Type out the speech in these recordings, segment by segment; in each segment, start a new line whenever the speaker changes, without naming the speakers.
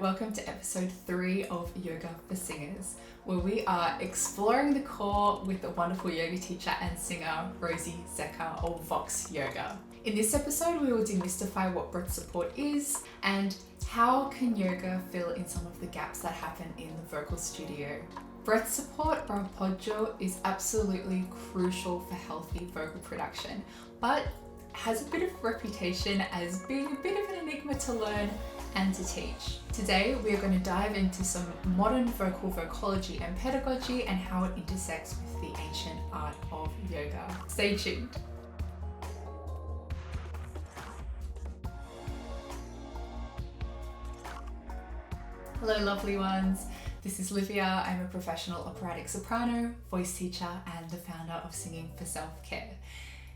welcome to episode 3 of Yoga for Singers, where we are exploring the core with the wonderful yoga teacher and singer Rosie Secker of VoxYoga. In this episode, we will demystify what breath support is and how can yoga fill in some of the gaps that happen in the vocal studio. Breath support, or appoggio, is absolutely crucial for healthy vocal production, but has a bit of a reputation as being a bit of an enigma to learn and to teach. Today, we are going to dive into some modern vocal vocology and pedagogy and how it intersects with the ancient art of yoga. Stay tuned. Hello, lovely ones. This is Livia. I'm a professional operatic soprano, voice teacher, and the founder of Singing for Self-Care.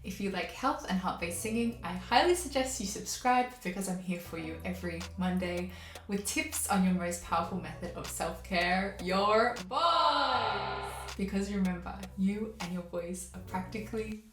If you like health and heart-based singing, I highly suggest you subscribe because I'm here for you every Monday with tips on your most powerful method of self-care, your voice. Because remember, you and your voice are practically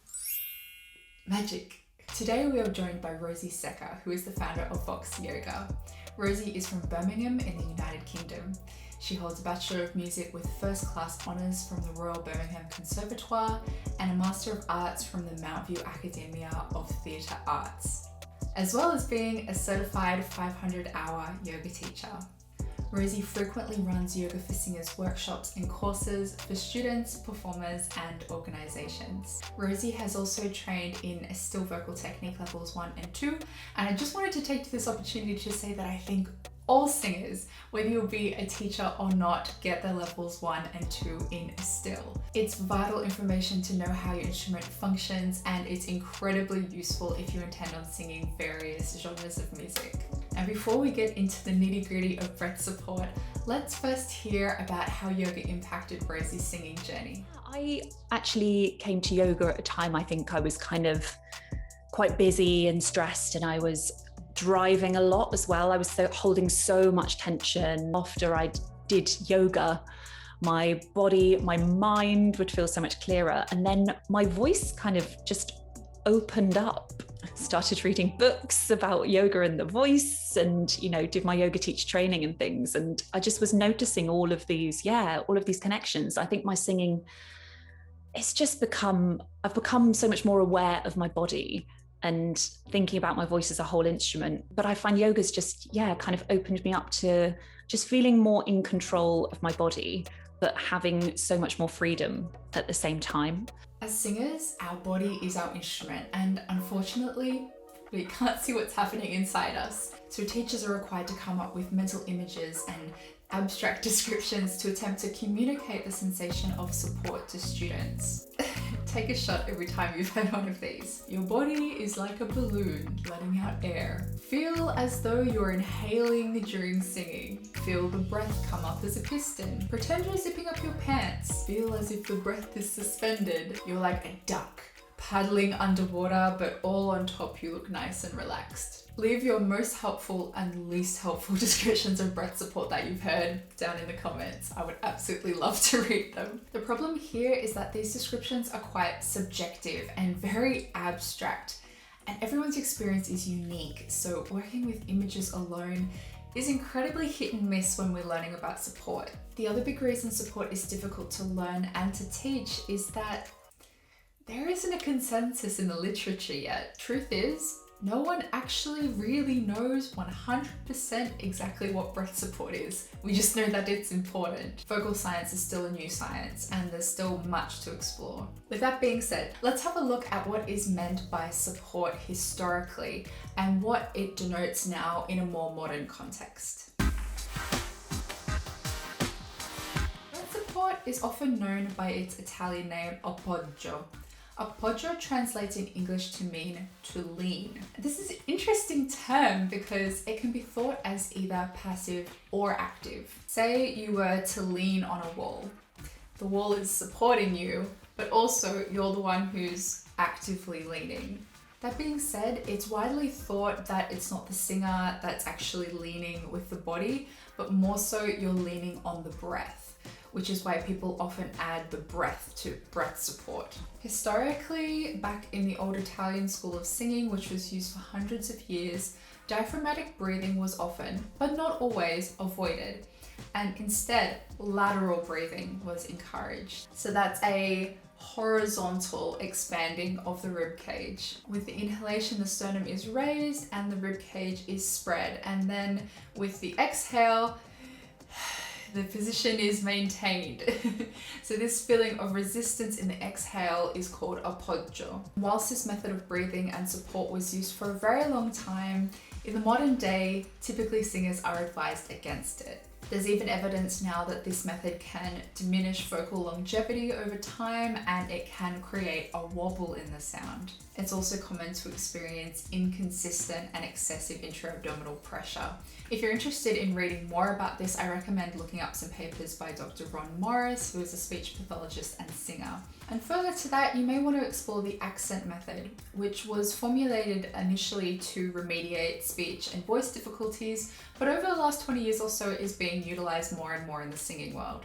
magic. Today we are joined by Rosie Secker, who is the founder of VoxYoga. Rosie is from Birmingham in the United Kingdom. She holds a Bachelor of Music with First Class Honours from the Royal Birmingham Conservatoire and a Master of Arts from the Mount View Academia of Theatre Arts, as well as being a certified 500-hour yoga teacher. Rosie frequently runs Yoga for Singers workshops and courses for students, performers, and organisations. Rosie has also trained in still vocal technique levels 1 and 2, and I just wanted to take this opportunity to say that I think all singers, whether you'll be a teacher or not, get their levels 1 and 2 in still. It's vital information to know how your instrument functions, and it's incredibly useful if you intend on singing various genres of music. And before we get into the nitty-gritty of breath support, let's first hear about how yoga impacted Rosie's singing journey.
I actually came to yoga at a time I think I was kind of quite busy and stressed, and I was driving a lot as well. I was holding so much tension. After I did yoga, my body, my mind would feel so much clearer. And then my voice kind of just opened up. Started reading books about yoga and the voice and, did my yoga teacher training and things. And I just was noticing all of these connections. I think my singing, I've become so much more aware of my body and thinking about my voice as a whole instrument. But I find yoga's just, kind of opened me up to just feeling more in control of my body, but having so much more freedom at the same time.
As singers, our body is our instrument, and unfortunately, we can't see what's happening inside us. So teachers are required to come up with mental images and abstract descriptions to attempt to communicate the sensation of support to students. Take a shot every time you've heard one of these. Your body is like a balloon letting out air. Feel as though you're inhaling during singing. Feel the breath come up as a piston. Pretend you're zipping up your pants. Feel as if the breath is suspended. You're like a duck, paddling underwater, but all on top you look nice and relaxed. Leave your most helpful and least helpful descriptions of breath support that you've heard down in the comments. I would absolutely love to read them. The problem here is that these descriptions are quite subjective and very abstract, and everyone's experience is unique, so working with images alone is incredibly hit and miss when we're learning about support. The other big reason support is difficult to learn and to teach is that there isn't a consensus in the literature yet. Truth is, no one actually really knows 100% exactly what breath support is. We just know that it's important. Vocal science is still a new science, and there's still much to explore. With that being said, let's have a look at what is meant by support historically and what it denotes now in a more modern context. Breath support is often known by its Italian name appoggio. Appoggio translates in English to mean to lean. This is an interesting term because it can be thought as either passive or active. Say you were to lean on a wall. The wall is supporting you, but also you're the one who's actively leaning. That being said, it's widely thought that it's not the singer that's actually leaning with the body, but more so you're leaning on the breath. which is why people often add the breath to breath support. Historically, back in the old Italian school of singing, which was used for hundreds of years, diaphragmatic breathing was often, but not always, avoided. And instead, lateral breathing was encouraged. So that's a horizontal expanding of the rib cage. With the inhalation, the sternum is raised and the rib cage is spread. And then with the exhale, the position is maintained. So this feeling of resistance in the exhale is called appoggio. Whilst this method of breathing and support was used for a very long time, in the modern day, typically singers are advised against it. There's even evidence now that this method can diminish vocal longevity over time, and it can create a wobble in the sound. It's also common to experience inconsistent and excessive intra-abdominal pressure. If you're interested in reading more about this, I recommend looking up some papers by Dr. Ron Morris, who is a speech pathologist and singer. And further to that, you may want to explore the accent method, which was formulated initially to remediate speech and voice difficulties, but over the last 20 years or so is being utilized more and more in the singing world.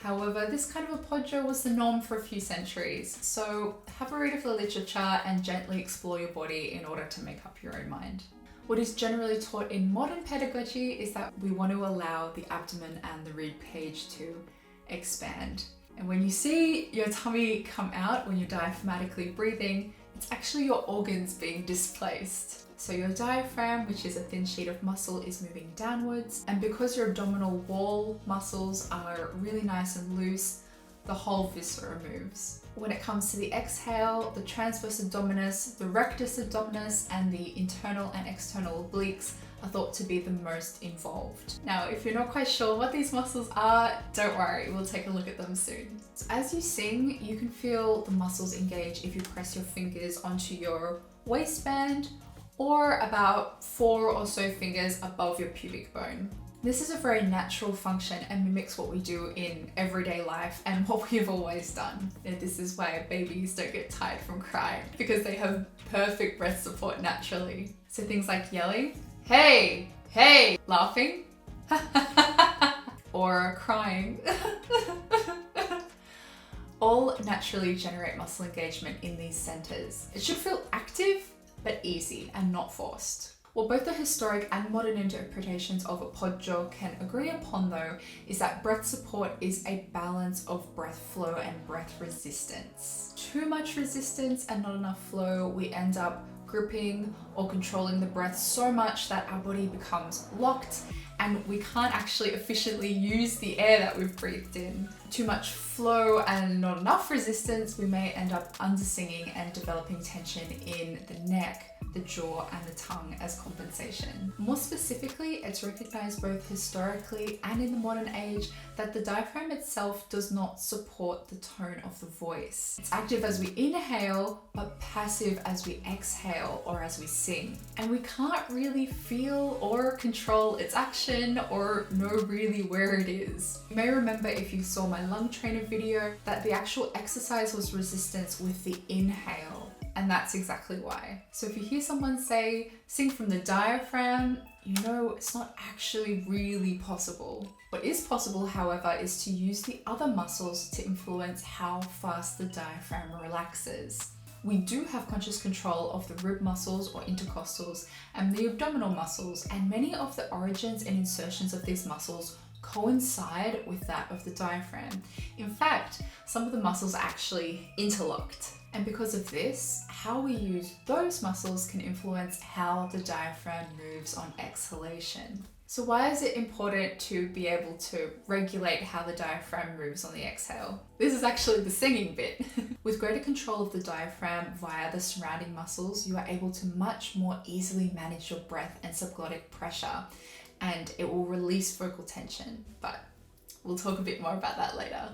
However, this kind of appoggio was the norm for a few centuries, so have a read of the literature and gently explore your body in order to make up your own mind. What is generally taught in modern pedagogy is that we want to allow the abdomen and the rib cage to expand. And when you see your tummy come out when you're diaphragmatically breathing, it's actually your organs being displaced. So your diaphragm, which is a thin sheet of muscle, is moving downwards. And because your abdominal wall muscles are really nice and loose, the whole viscera moves. When it comes to the exhale, the transverse abdominis, the rectus abdominis, and the internal and external obliques are thought to be the most involved. Now, if you're not quite sure what these muscles are, don't worry, we'll take a look at them soon. So as you sing, you can feel the muscles engage if you press your fingers onto your waistband or about 4 or so fingers above your pubic bone. This is a very natural function and mimics what we do in everyday life and what we've always done. And this is why babies don't get tired from crying, because they have perfect breath support naturally. So things like yelling, hey, hey, laughing, or crying, all naturally generate muscle engagement in these centers. It should feel active, but easy and not forced. What both the historic and modern interpretations of appoggio can agree upon, though, is that breath support is a balance of breath flow and breath resistance. Too much resistance and not enough flow, we end up gripping or controlling the breath so much that our body becomes locked and we can't actually efficiently use the air that we've breathed in. Too much flow and not enough resistance, we may end up under-singing and developing tension in the neck, the jaw, and the tongue as compensation. More specifically, it's recognized both historically and in the modern age that the diaphragm itself does not support the tone of the voice. It's active as we inhale, but passive as we exhale or as we sing. And we can't really feel or control its action or know really where it is. You may remember, if you saw my lung trainer video, that the actual exercise was resistance with the inhale. And that's exactly why. So if you hear someone say, sing from the diaphragm, you know it's not actually really possible. What is possible, however, is to use the other muscles to influence how fast the diaphragm relaxes. We do have conscious control of the rib muscles or intercostals and the abdominal muscles, and many of the origins and insertions of these muscles coincide with that of the diaphragm. In fact, some of the muscles are actually interlocked. And because of this, how we use those muscles can influence how the diaphragm moves on exhalation. So why is it important to be able to regulate how the diaphragm moves on the exhale? This is actually the singing bit. With greater control of the diaphragm via the surrounding muscles, you are able to much more easily manage your breath and subglottic pressure, and it will release vocal tension, but we'll talk a bit more about that later.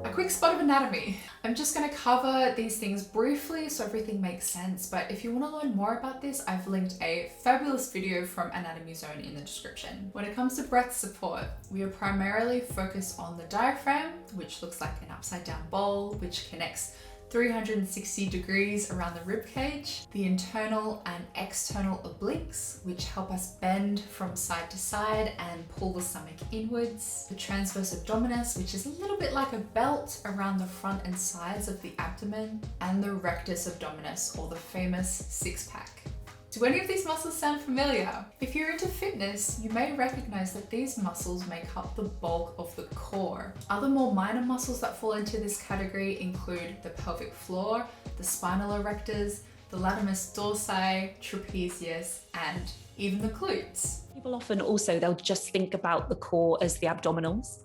A quick spot of anatomy. I'm just going to cover these things briefly so everything makes sense, but if you want to learn more about this, I've linked a fabulous video from Anatomy Zone in the description. When it comes to breath support, we are primarily focused on the diaphragm, which looks like an upside down bowl, which connects 360 degrees around the rib cage, the internal and external obliques, which help us bend from side to side and pull the stomach inwards, the transverse abdominis, which is a little bit like a belt around the front and sides of the abdomen, and the rectus abdominis, or the famous six-pack. Do any of these muscles sound familiar? If you're into fitness, you may recognize that these muscles make up the bulk of the core. Other more minor muscles that fall into this category include the pelvic floor, the spinal erectors, the latissimus dorsi, trapezius, and even the glutes.
People often also, they'll just think about the core as the abdominals.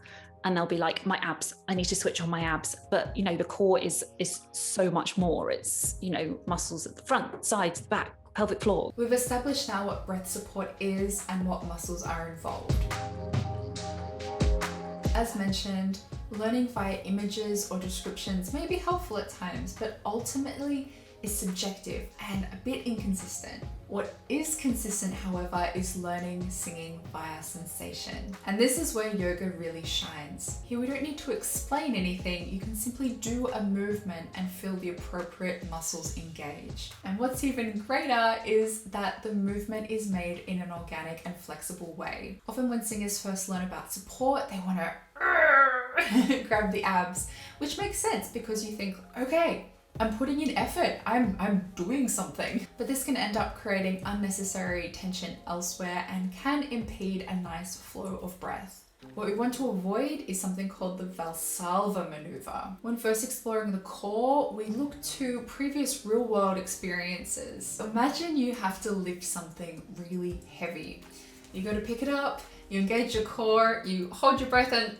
And they'll be like, my abs, I need to switch on my abs. But the core is so much more. It's, muscles at the front, sides, back, pelvic floor.
We've established now what breath support is and what muscles are involved. As mentioned, learning via images or descriptions may be helpful at times, but ultimately is subjective and a bit inconsistent. What is consistent, however, is learning singing via sensation. And this is where yoga really shines. Here we don't need to explain anything, you can simply do a movement and feel the appropriate muscles engage. And what's even greater is that the movement is made in an organic and flexible way. Often when singers first learn about support, they want to grab the abs, which makes sense because you think, okay, I'm putting in effort, I'm doing something. But this can end up creating unnecessary tension elsewhere and can impede a nice flow of breath. What we want to avoid is something called the Valsalva Maneuver. When first exploring the core, we look to previous real-world experiences. Imagine you have to lift something really heavy. You go to pick it up, you engage your core, you hold your breath and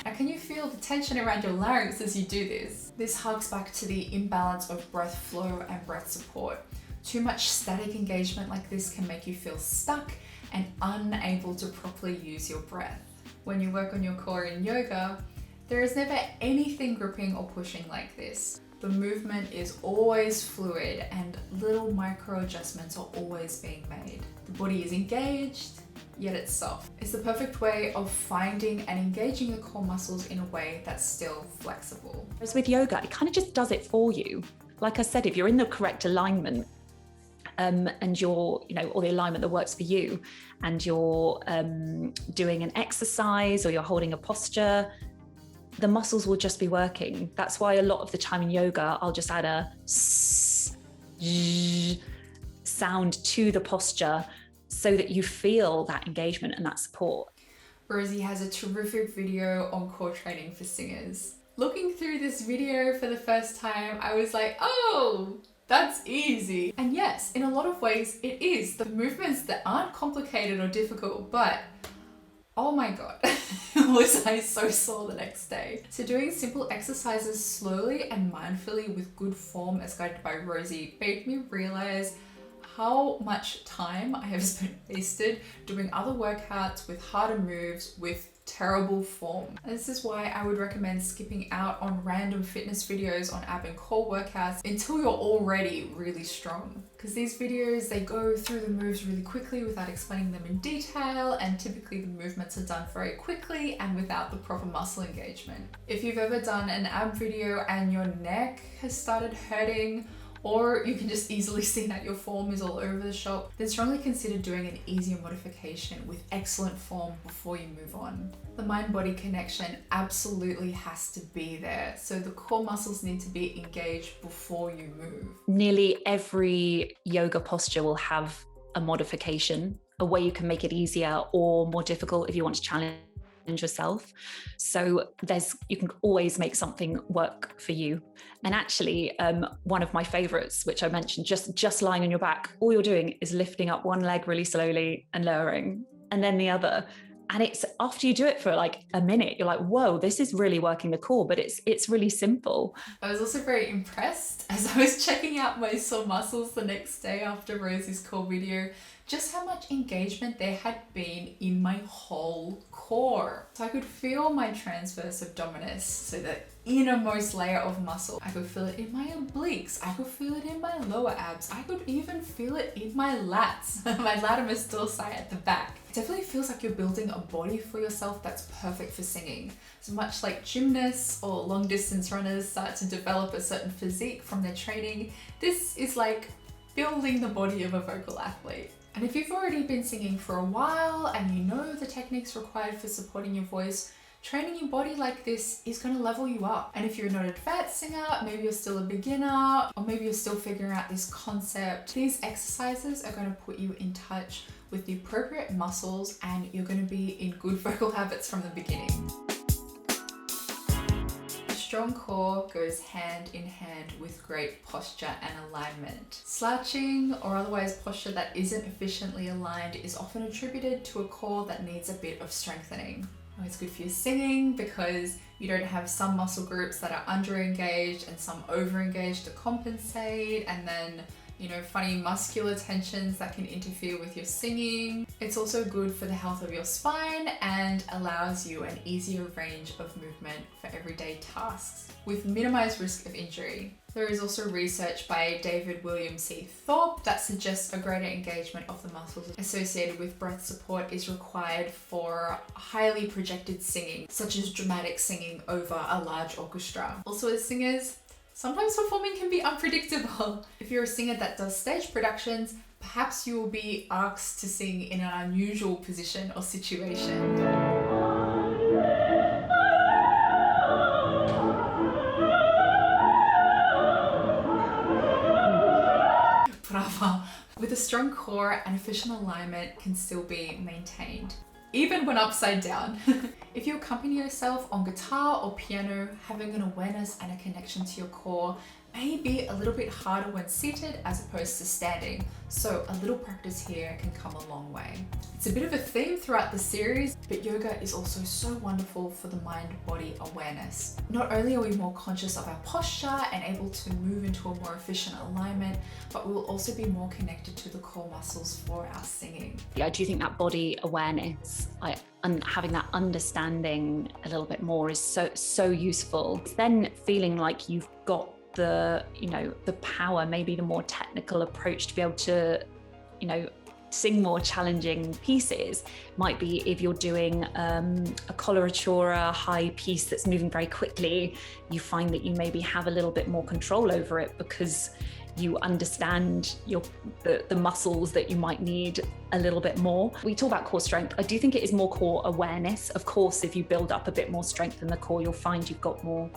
now can you feel the tension around your larynx as you do this? This harks back to the imbalance of breath flow and breath support. Too much static engagement like this can make you feel stuck and unable to properly use your breath. When you work on your core in yoga, there is never anything gripping or pushing like this. The movement is always fluid and little micro adjustments are always being made. The body is engaged, yet it's soft. It's the perfect way of finding and engaging the core muscles in a way that's still flexible.
Whereas with yoga, it kind of just does it for you. Like I said, if you're in the correct alignment, and you're, or the alignment that works for you, and you're doing an exercise or you're holding a posture, the muscles will just be working. That's why a lot of the time in yoga, I'll just add a sound to the posture so that you feel that engagement and that support.
Rosie has a terrific video on core training for singers. Looking through this video for the first time, I was like, oh, that's easy. And yes, in a lot of ways it is. The movements that aren't complicated or difficult, but oh my God, was I so sore the next day. So doing simple exercises slowly and mindfully with good form as guided by Rosie made me realize how much time I have spent wasted doing other workouts with harder moves with terrible form. And this is why I would recommend skipping out on random fitness videos on ab and core workouts until you're already really strong. Because these videos, they go through the moves really quickly without explaining them in detail, and typically the movements are done very quickly and without the proper muscle engagement. If you've ever done an ab video and your neck has started hurting, or you can just easily see that your form is all over the shop, then strongly consider doing an easier modification with excellent form before you move on. The mind-body connection absolutely has to be there, so the core muscles need to be engaged before you move.
Nearly every yoga posture will have a modification, a way you can make it easier or more difficult if you want to challenge yourself. So you can always make something work for you. And actually, one of my favorites, which I mentioned, just lying on your back, all you're doing is lifting up one leg really slowly and lowering, and then the other. And it's after you do it for like a minute, you're like, whoa, this is really working the core, but it's really simple.
I was also very impressed as I was checking out my sore muscles the next day after Rosie's core video, just how much engagement there had been in my whole core. So I could feel my transverse abdominis, so that innermost layer of muscle. I could feel it in my obliques. I could feel it in my lower abs. I could even feel it in my lats, my latimus dorsi at the back. It definitely feels like you're building a body for yourself that's perfect for singing. So much like gymnasts or long distance runners start to develop a certain physique from their training, this is like building the body of a vocal athlete. And if you've already been singing for a while and you know the techniques required for supporting your voice, training your body like this is going to level you up. And if you're not an advanced singer, maybe you're still a beginner, or maybe you're still figuring out this concept, these exercises are going to put you in touch with the appropriate muscles and you're going to be in good vocal habits from the beginning. A strong core goes hand in hand with great posture and alignment. Slouching or otherwise posture that isn't efficiently aligned is often attributed to a core that needs a bit of strengthening. It's good for your singing because you don't have some muscle groups that are under-engaged and some over-engaged to compensate, and then funny muscular tensions that can interfere with your singing. It's also good for the health of your spine and allows you an easier range of movement for everyday tasks with minimized risk of injury. There is also research by David William C. Thorpe that suggests a greater engagement of the muscles associated with breath support is required for highly projected singing, such as dramatic singing over a large orchestra. Also, as singers, sometimes performing can be unpredictable. If you're a singer that does stage productions, perhaps you will be asked to sing in an unusual position or situation. Brava. With a strong core, an efficient alignment can still be maintained, even when upside down. If you accompany yourself on guitar or piano, having an awareness and a connection to your core may be a little bit harder when seated as opposed to standing, so a little practice here can come a long way. It's a bit of a theme throughout the series, but yoga is also so wonderful for the mind-body awareness. Not only are we more conscious of our posture and able to move into a more efficient alignment, but we will also be more connected to the core muscles for our singing.
I do think that body awareness, having that understanding a little bit more is so useful. It's then feeling like you've got the power, maybe the more technical approach to be able to sing more challenging pieces. Might be if you're doing a coloratura high piece that's moving very quickly, you find that you maybe have a little bit more control over it because you understand the muscles that you might need a little bit more. We talk about core strength. I do think it is more core awareness. Of course, if you build up a bit more strength in the core, you'll find you've got more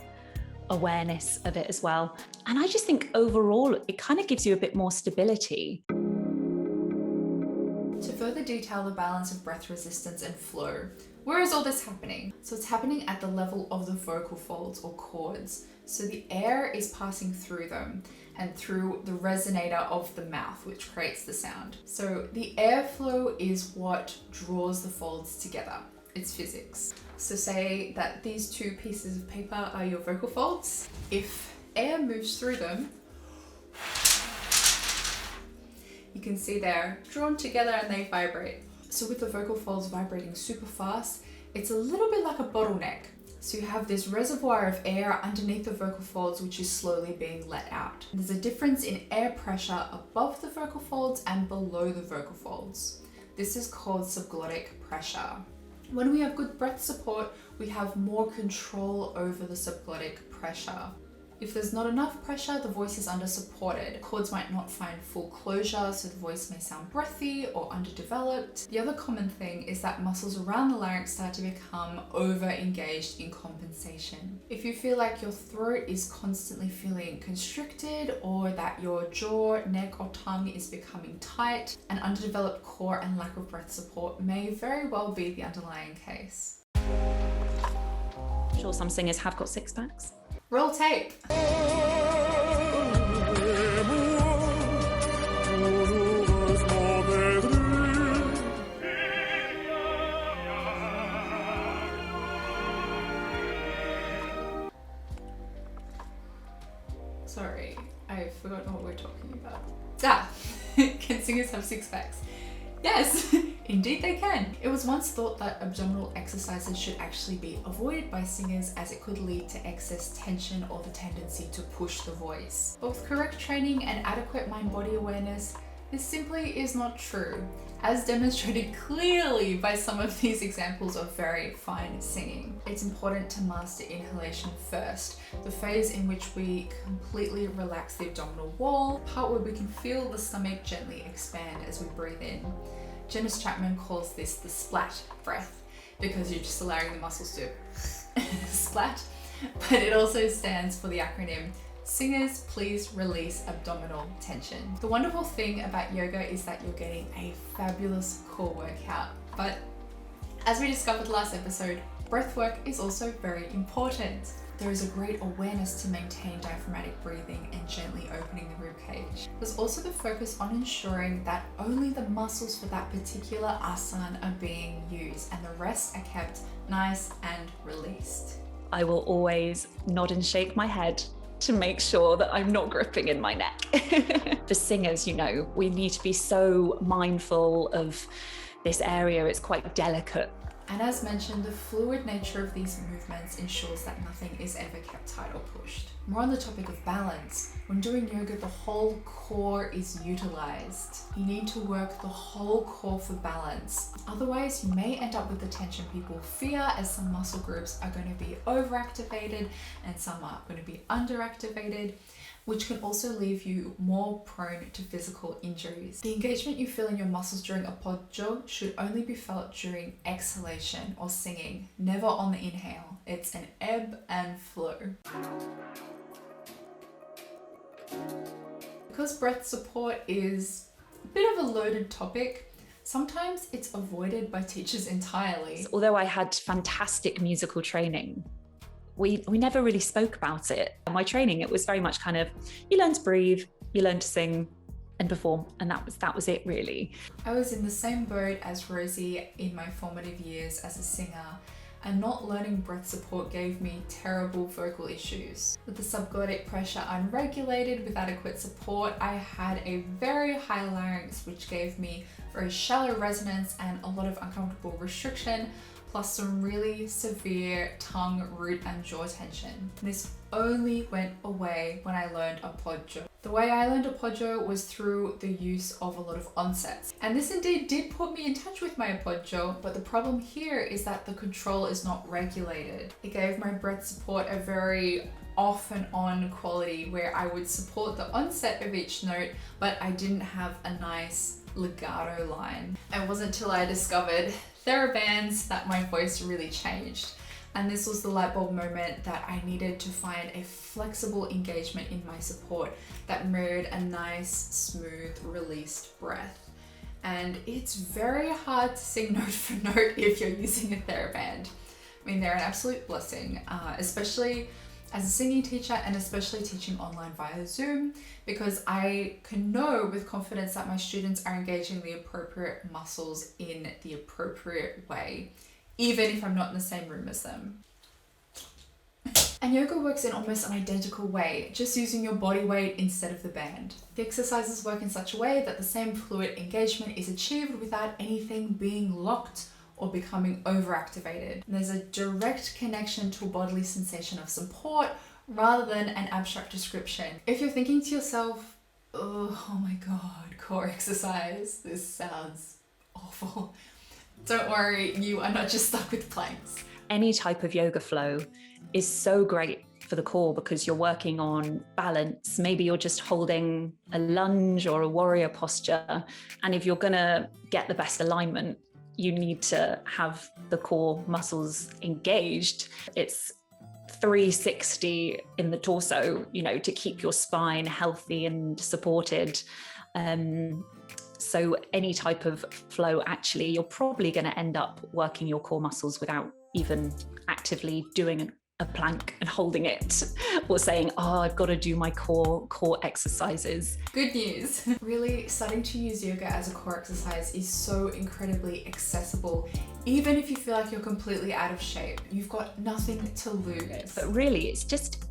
awareness of it as well. And I just think overall, it kind of gives you a bit more stability.
To further detail the balance of breath resistance and flow, where is all this happening? So it's happening at the level of the vocal folds or cords. So the air is passing through them and through the resonator of the mouth, which creates the sound. So the airflow is what draws the folds together. It's physics. So say that these two pieces of paper are your vocal folds. If air moves through them, you can see they're drawn together and they vibrate. So with the vocal folds vibrating super fast, it's a little bit like a bottleneck. So you have this reservoir of air underneath the vocal folds, which is slowly being let out. There's a difference in air pressure above the vocal folds and below the vocal folds. This is called subglottic pressure. When we have good breath support, we have more control over the subglottic pressure. If there's not enough pressure, the voice is under-supported. Cords might not find full closure, so the voice may sound breathy or underdeveloped. The other common thing is that muscles around the larynx start to become over-engaged in compensation. If you feel like your throat is constantly feeling constricted, or that your jaw, neck, or tongue is becoming tight, an underdeveloped core and lack of breath support may very well be the underlying case.
I'm sure some singers have got six packs.
Roll tape. Sorry, I've forgotten what we're talking about. Can singers have six packs? Yes, indeed they can. It was once thought that abdominal exercises should actually be avoided by singers as it could lead to excess tension or the tendency to push the voice. But with correct training and adequate mind-body awareness, this simply is not true, as demonstrated clearly by some of these examples of very fine singing. It's important to master inhalation first, the phase in which we completely relax the abdominal wall, part where we can feel the stomach gently expand as we breathe in. Janice Chapman calls this the splat breath, because you're just allowing the muscles to splat, but it also stands for the acronym Singers, please release abdominal tension. The wonderful thing about yoga is that you're getting a fabulous core workout. But as we discovered last episode, breath work is also very important. There is a great awareness to maintain diaphragmatic breathing and gently opening the ribcage. There's also the focus on ensuring that only the muscles for that particular asana are being used and the rest are kept nice and released.
I will always nod and shake my head to make sure that I'm not gripping in my neck. For singers, we need to be so mindful of this area. It's quite delicate.
And as mentioned, the fluid nature of these movements ensures that nothing is ever kept tight or pushed. More on the topic of balance, when doing yoga, the whole core is utilized. You need to work the whole core for balance. Otherwise, you may end up with the tension people fear, as some muscle groups are going to be overactivated and some are going to be underactivated, which can also leave you more prone to physical injuries. The engagement you feel in your muscles during appoggio should only be felt during exhalation or singing, never on the inhale. It's an ebb and flow. Because breath support is a bit of a loaded topic, sometimes it's avoided by teachers entirely.
Although I had fantastic musical training, we never really spoke about it. In my training, it was very much kind of, you learn to breathe, you learn to sing and perform, and that was it really.
I was in the same boat as Rosie in my formative years as a singer, and not learning breath support gave me terrible vocal issues. With the subglottic pressure unregulated with adequate support, I had a very high larynx, which gave me very shallow resonance and a lot of uncomfortable restriction, plus some really severe tongue, root and jaw tension. This only went away when I learned appoggio. The way I learned appoggio was through the use of a lot of onsets. And this indeed did put me in touch with my appoggio, but the problem here is that the control is not regulated. It gave my breath support a very off and on quality where I would support the onset of each note, but I didn't have a nice legato line. It wasn't until I discovered Therabands that my voice really changed. And this was the light bulb moment that I needed to find a flexible engagement in my support that mirrored a nice, smooth, released breath. And it's very hard to sing note for note if you're using a Theraband. I mean, they're an absolute blessing, especially as a singing teacher and especially teaching online via Zoom, because I can know with confidence that my students are engaging the appropriate muscles in the appropriate way, even if I'm not in the same room as them. And yoga works in almost an identical way, just using your body weight instead of the band. The exercises work in such a way that the same fluid engagement is achieved without anything being locked or becoming overactivated. And there's a direct connection to a bodily sensation of support rather than an abstract description. If you're thinking to yourself, oh my God, core exercise, this sounds awful, don't worry, you are not just stuck with planks.
Any type of yoga flow is so great for the core because you're working on balance. Maybe you're just holding a lunge or a warrior posture. And if you're gonna get the best alignment, you need to have the core muscles engaged. It's 360 in the torso, to keep your spine healthy and supported. So any type of flow, actually, you're probably going to end up working your core muscles without even actively doing a plank and holding it or saying, I've got to do my core exercises.
Good news. Really, starting to use yoga as a core exercise is so incredibly accessible. Even if you feel like you're completely out of shape, you've got nothing to lose.
But really, it's just,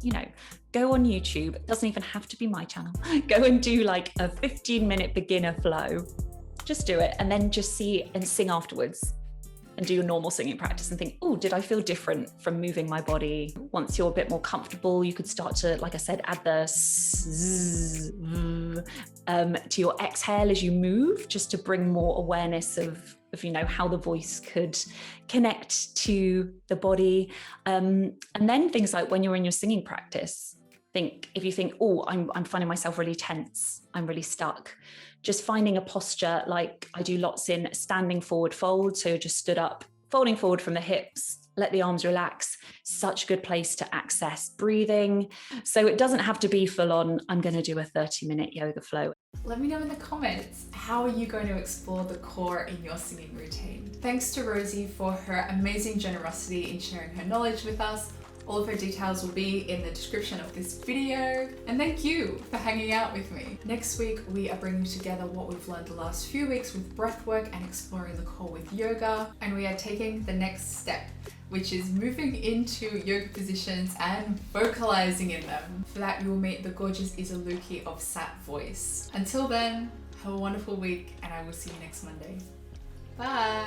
go on YouTube. It doesn't even have to be my channel. Go and do like a 15-minute beginner flow Just do it, and then just see and sing afterwards. And do your normal singing practice and think, oh, did I feel different from moving my body? Once you're a bit more comfortable, you could start to, like I said, add the to your exhale as you move, just to bring more awareness of how the voice could connect to the body. And then things like when you're in your singing practice, if you think, oh, I'm finding myself really tense, I'm really stuck, just finding a posture, like I do lots in standing forward fold. So just stood up, folding forward from the hips, let the arms relax. Such a good place to access breathing. So it doesn't have to be full on, I'm going to do a 30-minute yoga flow.
Let me know in the comments, how are you going to explore the core in your singing routine? Thanks to Rosie for her amazing generosity in sharing her knowledge with us. All of her details will be in the description of this video. And thank you for hanging out with me. Next week, we are bringing together what we've learned the last few weeks with breathwork and exploring the core with yoga. And we are taking the next step, which is moving into yoga positions and vocalizing in them. For that, you will meet the gorgeous Isaluki of Sat Voice. Until then, have a wonderful week, and I will see you next Monday. Bye.